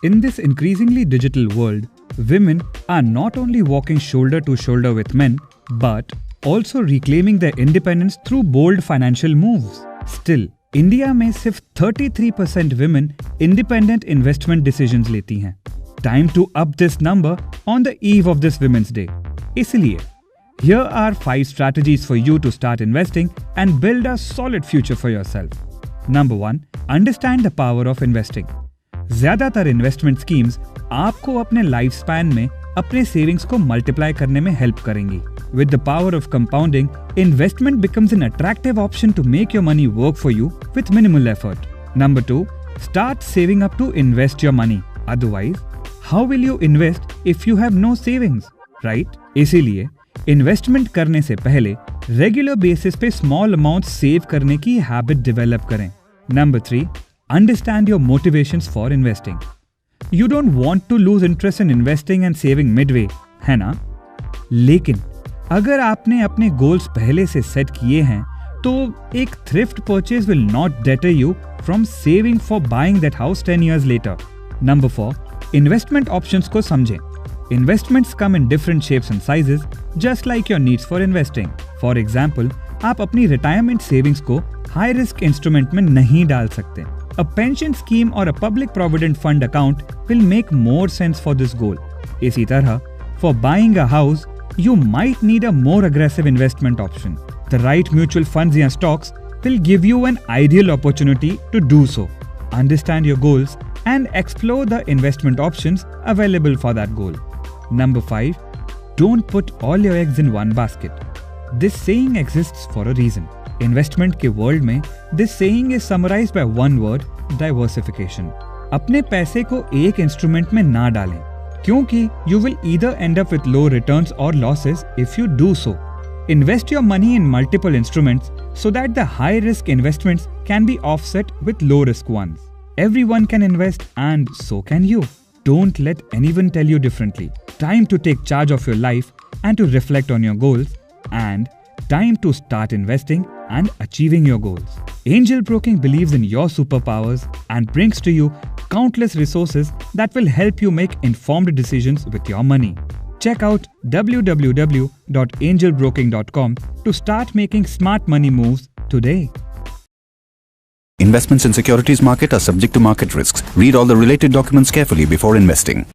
In this increasingly digital world, women are not only walking shoulder to shoulder with men, but also reclaiming their independence through bold financial moves. Still, India में सिर्फ 33% women independent investment decisions लेती हैं. Time to up this number on the eve of this Women's Day. इसलिए, here are 5 strategies for you to start investing and build a solid future for yourself. Number 1, understand the power of investing. ज्यादातर investment schemes आपको अपने life span में अपने savings को multiply करने में help करेंगी. With the power of compounding, investment becomes an attractive option to make your money work for you with minimal effort. Number 2, start saving up to invest your money. Otherwise, how will you invest if you have no savings, right? इसीलिए investment करने से पहले regular basis पे small amount save करने की habit develop करें. Number 3, understand your motivations for investing. You don't want to lose interest in investing and saving midway, है ना? लेकिन अगर आपने अपने गोल्स पहले से सेट किए हैं, तो एक thrift purchase will not debtor you from saving for buying that house 10 years later. Number 4, investment options को समझें. Investments come in different shapes and sizes, just like your needs for investing. For example, आप अपनी retirement savings को high risk instrument में नहीं डाल सकते. A pension scheme or a public provident fund account will make more sense for this goal. इसी तरह, for buying a house, you might need a more aggressive investment option. The right mutual funds या stocks will give you an ideal opportunity to do so. Understand your goals and explore the investment options available for that goal. Number 5, don't put all your eggs in one basket. This saying exists for a reason. Investment के world में this saying is summarized by one word, diversification. अपने पैसे को एक instrument में ना डालें, क्योंकि you will either end up with low returns or losses if you do so. Invest your money in multiple instruments so that the high-risk investments can be offset with low-risk ones. Everyone can invest and so can you. Don't let anyone tell you differently. Time to take charge of your life and to reflect on your goals, and time to start investing and achieving your goals. Angel Broking believes in your superpowers and brings to you countless resources that will help you make informed decisions with your money. Check out www.angelbroking.com to start making smart money moves today. Investments in securities market are subject to market risks. Read all the related documents carefully before investing.